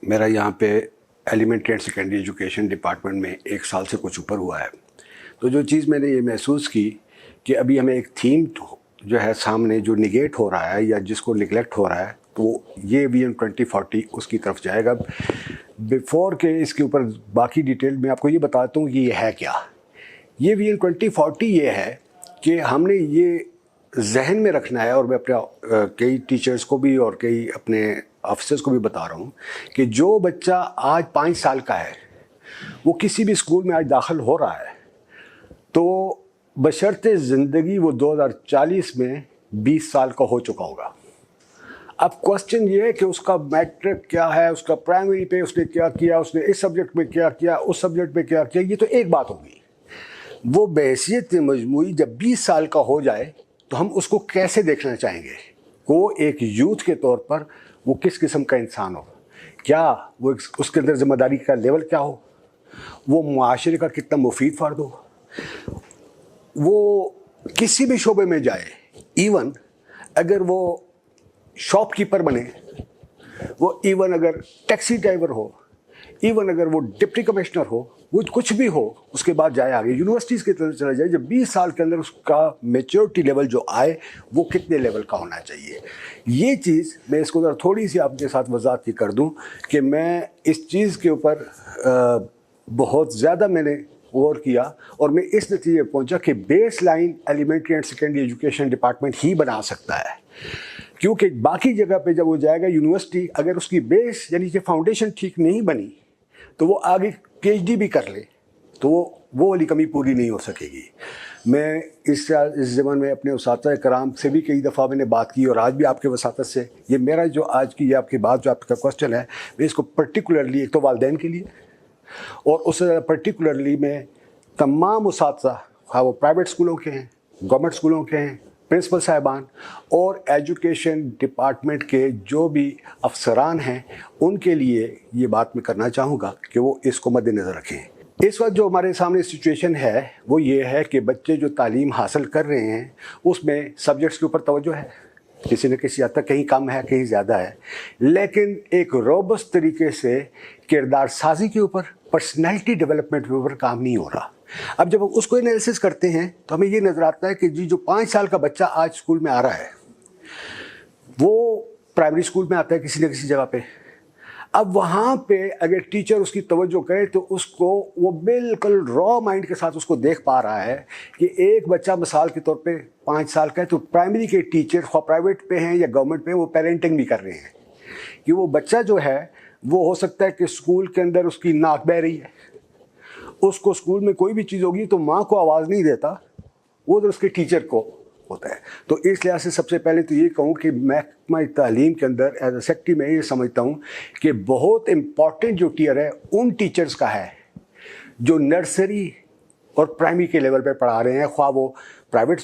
मेरा यहाँ पे elementary and secondary education department में 1 साल से कुछ ऊपर हुआ है। तो जो चीज़ मैंने ये महसूस की कि अभी हमें एक थीम जो है सामने जो निगेट हो रहा है या जिसको निगलेक्ट हो रहा है, तो ये विजन 2040 उसकी तरफ जाएगा। बिफोर के इसके ऊपर बाकी डिटेल मैं आपको ये बताता हूँ कि ये है क्या। ये विजन 2040 ये है कि हमने ये जहन में रखना है, और मैं अपने कई टीचर्स को भी और कई अपने ऑफिसर्स को भी बता रहा हूँ कि जो बच्चा आज 5 साल का है वो किसी भी स्कूल में आज दाखिल हो रहा है, तो बशर्ते ज़िंदगी वो 2040 में 20 साल का हो चुका होगा। अब क्वेश्चन ये है कि उसका मैट्रिक क्या है, उसका प्राइमरी पे उसने क्या किया, उसने इस सब्जेक्ट में क्या किया, उस सब्जेक्ट में क्या किया, ये तो एक बात होगी। वो बहैसियत मजमूई जब 20 साल का हो जाए तो हम उसको कैसे देखना चाहेंगे, वो एक यूथ के तौर पर वो किस किस्म का इंसान हो, क्या वो उसके अंदर ज़िम्मेदारी का लेवल क्या हो, वो मुआशरे का कितना मुफीद फ़र्द हो, वो किसी भी शोबे में जाए, इवन अगर वो शॉपकीपर बने, वो इवन अगर टैक्सी ड्राइवर हो, इवन अगर वो डिप्टी कमिश्नर हो, वो कुछ भी हो, उसके बाद जाए आगे यूनिवर्सिटीज़ की तरफ चला जाए, जब 20 साल के अंदर उसका मेच्योरिटी लेवल जो आए वो कितने लेवल का होना चाहिए। ये चीज़ मैं इसको ज़रा थोड़ी सी आपके साथ वजाहत ही कर दूं कि मैं इस चीज़ के ऊपर बहुत ज़्यादा मैंने गौर किया और मैं इस नतीजे पर पहुँचा कि base line elementary and secondary education department ही बना सकता है, क्योंकि बाकी जगह पे जब वो जाएगा यूनिवर्सिटी, अगर उसकी बेस यानी कि फाउंडेशन ठीक नहीं बनी तो वो आगे PhD भी कर ले तो वो वाली कमी पूरी नहीं हो सकेगी। मैं इस ज़माने में अपने उस्ताद कराम से भी कई दफ़ा मैंने बात की, और आज भी आपके वसातत से ये मेरा जो आज की ये आपकी बात जो आपका क्वेश्चन है, मैं इसको पर्टिकुलरली एक तो वालिदैन के लिए और उससे पर्टिकुलरली मैं तमाम उस्ताद, हाँ वो प्राइवेट स्कूलों के हैं, गवर्नमेंट स्कूलों के हैं, प्रिंसिपल साहिबान और एजुकेशन डिपार्टमेंट के जो भी अफसरान हैं, उनके लिए ये बात मैं करना चाहूँगा कि वो इसको मद्देनज़र रखें। इस वक्त जो हमारे सामने सिचुएशन है वो ये है कि बच्चे जो तालीम हासिल कर रहे हैं उसमें सब्जेक्ट्स के ऊपर तवज्जो है, किसी न किसी हद तक कहीं कम है कहीं ज़्यादा है, लेकिन एक रोबस्ट तरीके से किरदार साजी के ऊपर, पर्सनैलिटी डेवलपमेंट के ऊपर काम नहीं हो रहा। अब जब हम उसको एनालिसिस करते हैं तो हमें ये नज़र आता है कि जी जो 5 साल का बच्चा आज स्कूल में आ रहा है वो प्राइमरी स्कूल में आता है किसी न किसी जगह पे। अब वहाँ पे अगर टीचर उसकी तवज्जो करे तो उसको वो बिल्कुल रॉ माइंड के साथ उसको देख पा रहा है कि एक बच्चा मिसाल के तौर पे 5 साल का है, तो प्राइमरी के टीचर प्राइवेट पे हैं या गवर्नमेंट पे, वो पेरेंटिंग भी कर रहे हैं कि वो बच्चा जो है वो हो सकता है कि स्कूल के अंदर उसकी नाक बह रही है, उसको स्कूल में कोई भी चीज़ होगी तो माँ को आवाज़ नहीं देता, वो तो उसके टीचर को होता है। तो इस लिहाज से सबसे पहले तो ये कहूँ कि महकमा तालीम के अंदर एज ए सेक्रेटरी मैं ये समझता हूँ कि बहुत इम्पॉर्टेंट जो टियर है उन टीचर्स का है जो नर्सरी और प्राइमरी के लेवल पर पढ़ा रहे हैं, ख्वाह वो प्राइवेट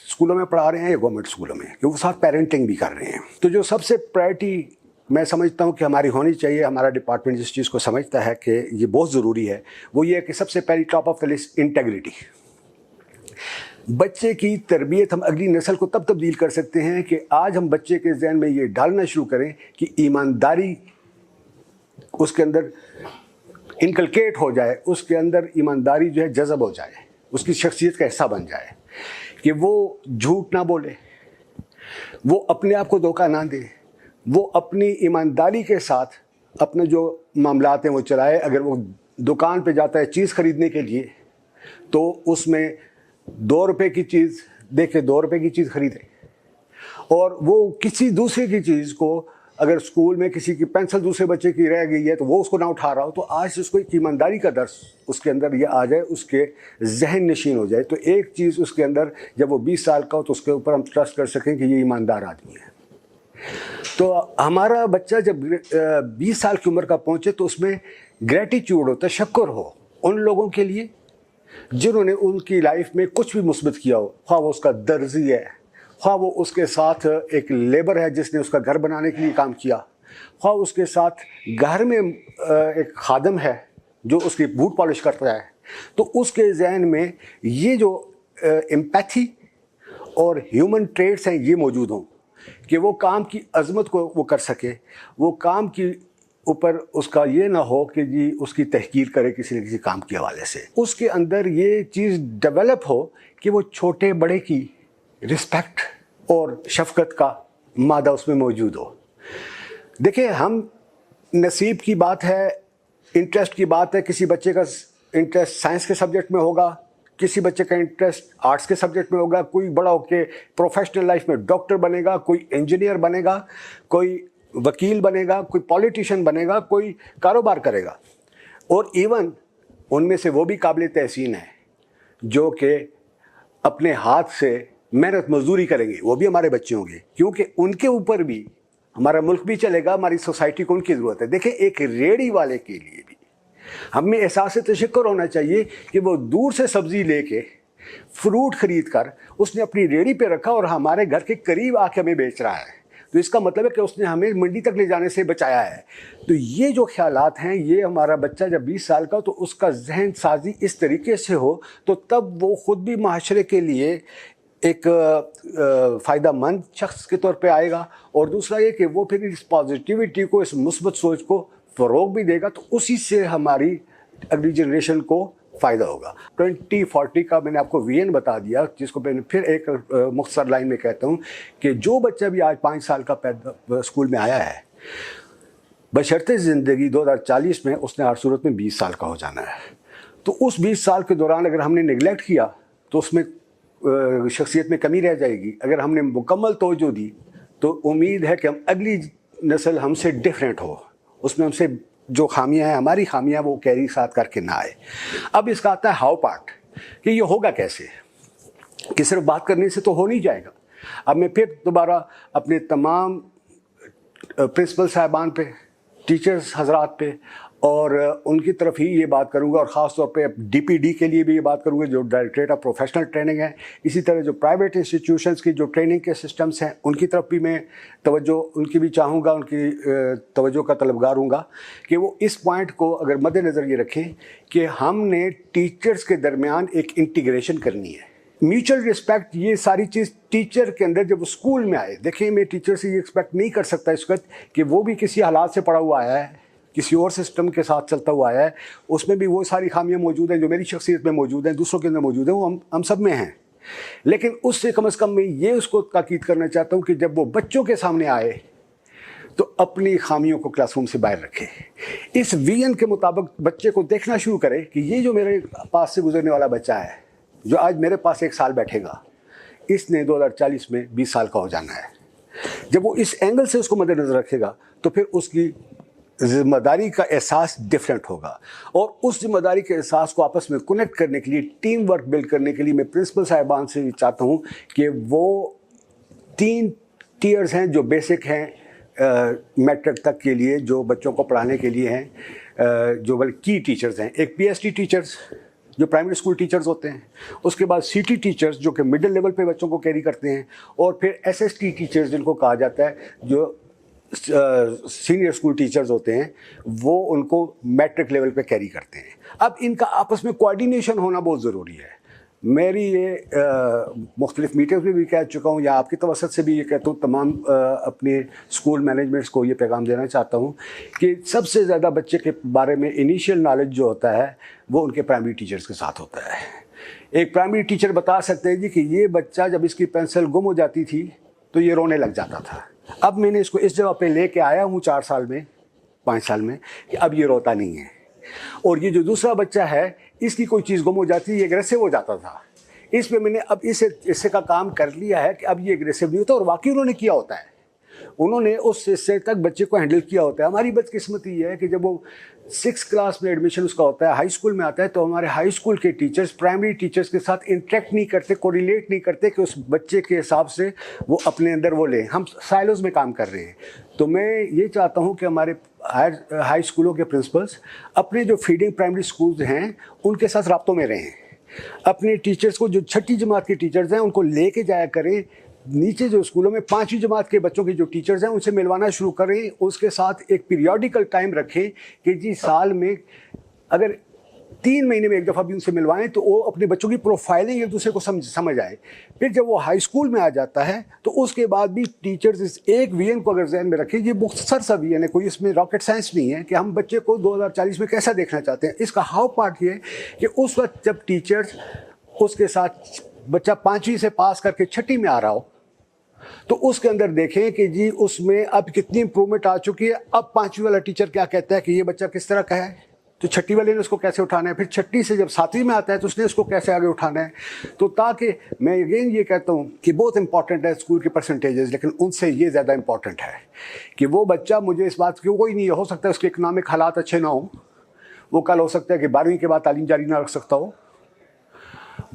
स्कूलों में पढ़ा रहे हैं या गवर्नमेंट स्कूलों में, क्योंकि वो साथ पेरेंटिंग भी कर रहे हैं। तो जो सबसे प्रायोरिटी मैं समझता हूँ कि हमारी होनी चाहिए, हमारा डिपार्टमेंट जिस चीज़ को समझता है कि ये बहुत ज़रूरी है, वो ये है कि सबसे पहली top of the list integrity. बच्चे की तरबियत हम अगली नस्ल को तब तब्दील कर सकते हैं कि आज हम बच्चे के जहन में ये डालना शुरू करें कि ईमानदारी उसके अंदर इनकलकेट हो जाए, उसके अंदर ईमानदारी जो है जज़ब हो जाए, उसकी शख्सियत का हिस्सा बन जाए, कि वो झूठ ना बोले, वो अपने आप को धोखा ना दे, वो अपनी ईमानदारी के साथ अपने जो मामलात हैं वो चलाए। अगर वो दुकान पे जाता है चीज़ ख़रीदने के लिए तो उसमें 2 रुपए की चीज़ देख के 2 रुपए की चीज़ ख़रीदे, और वो किसी दूसरे की चीज़ को, अगर स्कूल में किसी की पेंसिल दूसरे बच्चे की रह गई है तो वो उसको ना उठा रहा हो, तो आज उसको एक ईमानदारी का दर्स उसके अंदर ये आ जाए, उसके जहन नशीन हो जाए, तो एक चीज़ उसके अंदर जब वो 20 साल का हो तो उसके ऊपर हम ट्रस्ट कर सकें कि ये ईमानदार आदमी है। तो हमारा बच्चा जब 20 साल की उम्र का पहुँचे तो उसमें ग्रेटिट्यूड हो, तशक्कुर हो उन लोगों के लिए जिन्होंने उनकी लाइफ में कुछ भी मुस्बत किया हो, ख्वाह वो उसका दर्जी है, ख्वाह वो उसके साथ एक लेबर है जिसने उसका घर बनाने के लिए काम किया, ख्वाह उसके साथ घर में एक खादम है जो उसकी बूट पॉलिश करता है, तो उसके जहन में ये जो एम्पैथी और ह्यूमन ट्रेड्स हैं ये मौजूद हों कि वो काम की अजमत को वो कर सके, वो काम की ऊपर उसका ये ना हो कि जी उसकी तहकीर करे किसी न किसी काम के हवाले से। उसके अंदर ये चीज़ डेवलप हो कि वो छोटे बड़े की रिस्पेक्ट और शफकत का मादा उसमें मौजूद हो। देखिए, हम नसीब की बात है, इंटरेस्ट की बात है। किसी बच्चे का इंटरेस्ट साइंस के सब्जेक्ट में होगा, किसी बच्चे का इंटरेस्ट आर्ट्स के सब्जेक्ट में होगा, कोई बड़ा होके प्रोफेशनल लाइफ में डॉक्टर बनेगा, कोई इंजीनियर बनेगा, कोई वकील बनेगा, कोई पॉलिटिशियन बनेगा, कोई कारोबार करेगा। और इवन उनमें से वो भी काबिल तहसीन है जो कि अपने हाथ से मेहनत मजदूरी करेंगे, वो भी हमारे बच्चे होंगे, क्योंकि उनके ऊपर भी हमारा मुल्क भी चलेगा, हमारी सोसाइटी को उनकी ज़रूरत है। देखिए, एक रेड़ी वाले के लिए भी हमें एहसास तशक्कुर होना चाहिए कि वो दूर से सब्ज़ी लेके फ्रूट ख़रीद कर उसने अपनी रेड़ी पे रखा और हमारे घर के करीब आके हमें बेच रहा है। तो इसका मतलब है कि उसने हमें मंडी तक ले जाने से बचाया है। तो ये जो ख्यालात हैं, ये हमारा बच्चा जब 20 साल का, तो उसका जहन साजी इस तरीके से हो, तो तब वो ख़ुद भी माशरे के लिए एक फ़ायदामंद शख्स के तौर पे आएगा। और दूसरा ये कि वो फिर इस पॉजिटिविटी को, इस मुस्बत सोच को फ़रोग़ भी देगा, तो उसी से हमारी अगली जनरेशन को फ़ायदा होगा। 2040 का मैंने आपको विजन बता दिया, जिसको मैं फिर एक मुख्तसर लाइन में कहता हूँ कि जो बच्चा भी आज 5 साल का पैदा स्कूल में आया है, बशर्ते ज़िंदगी 2040 में उसने हर सूरत में 20 साल का हो जाना है। तो उस 20 साल के दौरान अगर हमने निगलेक्ट किया तो उसमें शख्सियत में कमी रह जाएगी। अगर हमने मुकम्मल तवज्जो दी तो उम्मीद है कि हम अगली नस्ल हमसे डिफरेंट हो, उसमें हमसे जो खामियां हैं, हमारी खामियां, वो कैरी साथ करके ना आए। अब इसका आता है हाउ पार्ट कि ये होगा कैसे, कि सिर्फ बात करने से तो हो नहीं जाएगा। अब मैं फिर दोबारा अपने तमाम प्रिंसिपल साहिबान पे, टीचर्स हजरात पे और उनकी तरफ ही ये बात करूंगा, और ख़ास तौर पे DPD के लिए भी ये बात करूंगा, जो डायरेक्टरेट ऑफ प्रोफेशनल ट्रेनिंग है। इसी तरह जो प्राइवेट इंस्टीट्यूशंस की जो ट्रेनिंग के सिस्टम्स हैं, उनकी तरफ भी मैं तवज्जो उनकी भी चाहूँगा, उनकी तवज्जो का तलबगार हूँगा कि वो इस पॉइंट को अगर मद्देनज़र ये रखें कि हमने टीचर्स के दरमियान एक इंटीग्रेशन करनी है, म्यूचुअल रिस्पेक्ट। ये सारी चीज़ टीचर के अंदर जब स्कूल में आए, देखिए मैं टीचर से ये एक्सपेक्ट नहीं कर सकता इस वक्त कि वो भी किसी हालात से पड़ा हुआ आया है, किसी और सिस्टम के साथ चलता हुआ आया है, उसमें भी वो सारी खामियां मौजूद हैं जो मेरी शख्सियत में मौजूद हैं, दूसरों के अंदर मौजूद हैं, वो हम सब में हैं। लेकिन उससे कम से कम मैं ये उसको ताकीद करना चाहता हूँ कि जब वो बच्चों के सामने आए तो अपनी खामियों को क्लासरूम से बाहर रखे। इस विजन के मुताबिक बच्चे को देखना शुरू करे कि ये जो मेरे पास से गुजरने वाला बच्चा है, जो आज मेरे पास 1 साल बैठेगा, इसने 2040 में 20 साल का हो जाना है। जब वो इस एंगल से उसको मद्देनज़र रखेगा तो फिर उसकी ज़िम्मेदारी का एहसास डिफरेंट होगा। और उस ज़िम्मेदारी के एहसास को आपस में कनेक्ट करने के लिए, टीम वर्क बिल्ड करने के लिए मैं प्रिंसिपल साहिबान से चाहता हूँ कि वो 3 टीयर्स हैं जो बेसिक हैं मैट्रिक तक के लिए, जो बच्चों को पढ़ाने के लिए हैं, जो बल्कि की टीचर्स हैं। एक PST टीचर्स जो प्राइमरी स्कूल टीचर्स होते हैं, उसके बाद CT टीचर्स जो कि मिडिल लेवल पे बच्चों को कैरी करते हैं, और फिर SST टीचर्स जिनको कहा जाता है, जो सीनियर स्कूल टीचर्स होते हैं, वो उनको मैट्रिक लेवल पे कैरी करते हैं। अब इनका आपस में कोऑर्डिनेशन होना बहुत ज़रूरी है। मेरी ये मुख्तलिफ मीटिंग्स में भी कह चुका हूँ, या आपकी तवसत से भी ये कहता हूँ, तमाम अपने स्कूल मैनेजमेंट्स को ये पैगाम देना चाहता हूँ कि सबसे ज़्यादा बच्चे के बारे में इनिशियल नॉलेज जो होता है वो उनके प्राइमरी टीचर्स के साथ होता है। एक प्राइमरी टीचर बता सकते हैं जी कि ये बच्चा जब इसकी पेंसिल गुम हो जाती थी तो ये रोने लग जाता था। अब मैंने इसको इस जगह पे लेके आया हूँ 4 साल में, 5 साल में, कि अब ये रोता नहीं है। और ये जो दूसरा बच्चा है, इसकी कोई चीज़ गुम हो जाती है, ये एग्रेसिव हो जाता था। इस पे मैंने अब इससे का काम कर लिया है कि अब ये एग्रेसिव नहीं होता, और वाकई उन्होंने किया होता है। उन्होंने उस हिस्से तक बच्चे को हैंडल किया होता है। हमारी बदकिस्मती ये है कि जब वो 6th क्लास में एडमिशन उसका होता है, हाई स्कूल में आता है, तो हमारे हाई स्कूल के टीचर्स प्राइमरी टीचर्स के साथ इंटरेक्ट नहीं करते, कोरिलेट नहीं करते कि उस बच्चे के हिसाब से वो अपने अंदर वो लें। हम साइलोज में काम कर रहे हैं। तो मैं ये चाहता हूँ कि हमारे हाई स्कूलों के प्रिंसिपल्स अपने जो फीडिंग प्राइमरी स्कूल्स हैं उनके साथ राब्तों में रहें। अपने टीचर्स को, जो 6ठी जमात के टीचर्स हैं, उनको लेके जाया करें। नीचे जो स्कूलों में 5वीं जमात के बच्चों के जो टीचर्स हैं उनसे मिलवाना शुरू करें। उसके साथ एक पीरियोडिकल टाइम रखें कि जी साल में अगर 3 महीने में एक दफ़ा भी उनसे मिलवाएं तो वो अपने बच्चों की प्रोफाइलिंग एक दूसरे को समझ आए। फिर जब वो हाई स्कूल में आ जाता है तो उसके बाद भी टीचर्स इस एक विजन को अगर जहन में रखें, ये मुख्तसर सा विजन है, कोई इसमें रॉकेट साइंस नहीं है कि हम बच्चे को 2040 में कैसा देखना चाहते हैं। इसका हाउ पार्ट ये कि उस वक्त जब टीचर्स उसके साथ बच्चा 5वीं से पास करके 6ठी में आ रहा हो तो उसके अंदर देखें कि जी उसमें अब कितनी इंप्रूवमेंट आ चुकी है। अब 5वीं वाला टीचर क्या कहता है कि ये बच्चा किस तरह का है, तो 6ठी वाले ने उसको कैसे उठाना है, फिर 6ठी से जब 7वीं में आता है तो उसने उसको कैसे आगे उठाना है। तो ताकि मैं अगेन ये कहता हूँ कि बहुत इंपॉर्टेंट है स्कूल के परसेंटेजेस, लेकिन उनसे ये ज़्यादा इंपॉर्टेंट है कि वो बच्चा, मुझे इस बात की कोई नहीं हो सकता है उसके इकनॉमिक हालात अच्छे ना हो, वो कल हो सकता है कि 12वीं के बाद तालीम जारी ना रख सकता हो।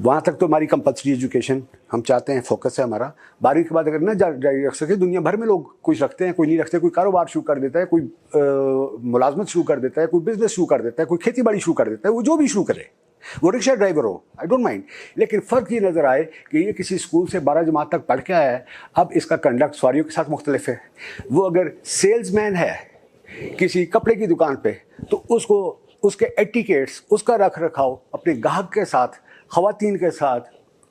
वहाँ तक तो हमारी कंपल्सरी एजुकेशन हम चाहते हैं, फोकस है हमारा। 12वीं के बाद अगर ना जारी रख सके, दुनिया भर में लोग कुछ रखते हैं, कोई नहीं रखते, कोई कारोबार शुरू कर देता है, कोई मुलाजमत शुरू कर देता है, कोई बिजनेस शुरू कर देता है, कोई खेती बाड़ी शुरू कर देता है, वो जो भी शुरू करे, वो रिक्शा ड्राइवर हो, आई डोंट माइंड। लेकिन फ़र्क ये नज़र आए कि ये किसी स्कूल से 12 जमात तक पढ़ के आया है, अब इसका कंडक्ट सवारियों के साथ मुख्तलिफ है। वो अगर सेल्समैन है किसी कपड़े की दुकान पे तो उसको उसके एटिकेट्स, उसका रख रखाव अपने ग्राहक के साथ, ख़वातीन के साथ,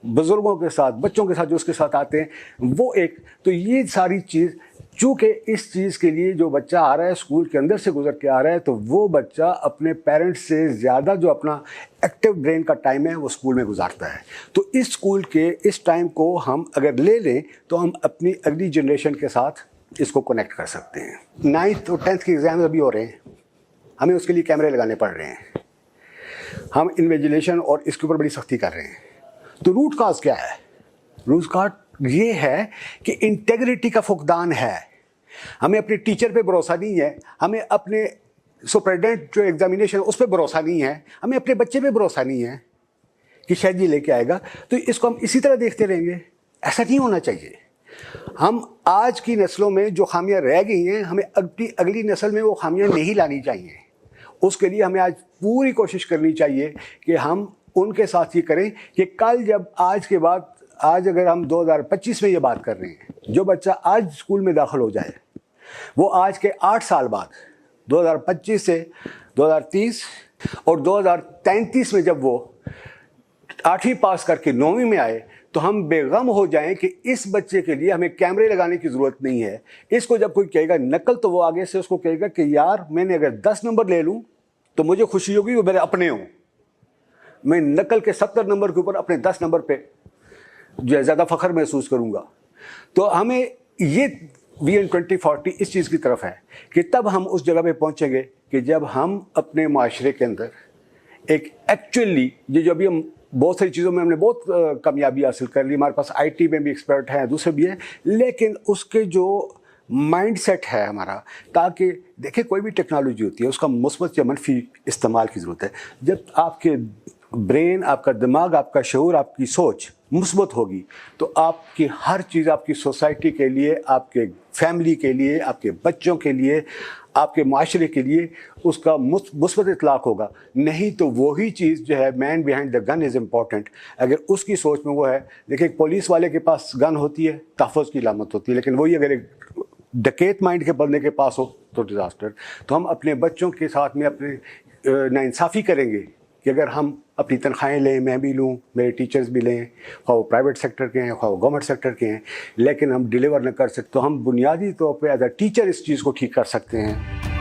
बुज़ुर्गों के साथ, बच्चों के साथ जो उसके साथ आते हैं, वो एक, तो ये सारी चीज़, चूँकि इस चीज़ के लिए जो बच्चा आ रहा है स्कूल के अंदर से गुजर के आ रहा है, तो वो बच्चा अपने पेरेंट्स से ज़्यादा जो अपना एक्टिव ब्रेन का टाइम है वो स्कूल में गुजारता है। तो इस स्कूल के इस टाइम को हम अगर ले लें तो हम अपनी अगली जनरेशन के साथ इसको कनेक्ट कर सकते हैं। 9th और 10th के एग्ज़ाम अभी हो रहे हैं, हमें उसके लिए कैमरे लगाने पड़ रहे हैं, हम इन्विजिलेशन और इसके ऊपर बड़ी सख्ती कर रहे हैं। तो रूट काज क्या है? रूट काज ये है कि इंटेग्रिटी का फुकदान है। हमें अपने टीचर पे भरोसा नहीं है, हमें अपने सुपरिटेंडेंट जो एग्जामिनेशन उस पर भरोसा नहीं है, हमें अपने बच्चे पे भरोसा नहीं है कि शायद ये लेके आएगा। तो इसको हम इसी तरह देखते रहेंगे, ऐसा नहीं होना चाहिए। हम आज की नस्लों में जो खामियां रह गई हैं, हमें अगली नस्ल में वो खामियां नहीं लानी चाहिए। उसके लिए हमें आज पूरी कोशिश करनी चाहिए कि हम उनके साथ ये करें कि कल जब आज के बाद, आज अगर हम 2025 में ये बात कर रहे हैं, जो बच्चा आज स्कूल में दाखिल हो जाए वो आज के 8 साल बाद 2025 से 2030 और 2033 में जब वो 8वीं पास करके 9वीं में आए तो हम बेगम हो जाएं कि इस बच्चे के लिए हमें कैमरे लगाने की ज़रूरत नहीं है। इसको जब कोई कहेगा नकल, तो वो आगे से उसको कहेगा कि यार मैंने अगर 10 नंबर ले लूँ तो मुझे खुशी होगी, वो मेरे अपने हों। मैं नकल के 70 नंबर के ऊपर अपने 10 नंबर पे जो है ज़्यादा फ़ख्र महसूस करूँगा। तो हमें ये विजन 2040 इस चीज़ की तरफ है कि तब हम उस जगह पे पहुँचेंगे कि जब हम अपने माशरे के अंदर एक एक्चुअली, ये जो अभी हम बहुत सारी चीज़ों में हमने बहुत कामयाबी हासिल कर ली, हमारे पास IT में भी एक्सपर्ट हैं, दूसरे भी हैं, लेकिन उसके जो माइंडसेट है हमारा, ताकि देखिए कोई भी टेक्नोलॉजी होती है उसका मुस्बत या मनफी इस्तेमाल की ज़रूरत है। जब आपके ब्रेन, आपका दिमाग, आपका शऊर, आपकी सोच मुस्बत होगी तो आपकी हर चीज़ आपकी सोसाइटी के लिए, आपके फैमिली के लिए, आपके बच्चों के लिए, आपके माशरे के लिए उसका मुस्बत इतलाक़ होगा। नहीं तो वही चीज़ जो है, man behind the gun is important, अगर उसकी सोच में वो है। देखिए पुलिस वाले के पास गन होती है, तहफ़्फ़ुज़ की अलामत होती है, लेकिन वही अगर एक डकैत माइंड के बंदे के पास हो तो डिज़ास्टर। तो हम अपने बच्चों के साथ में अपने नाइंसाफ़ी करेंगे कि अगर हम अपनी तनख्वाहें लें, मैं भी लूँ, मेरे टीचर्स भी लें, ख्वाह वो प्राइवेट सेक्टर के हैं, ख्वाह वो गवर्नमेंट सेक्टर के हैं, लेकिन हम डिलीवर न कर सकते, तो हम बुनियादी तौर पे एज अ टीचर इस चीज़ को ठीक कर सकते हैं।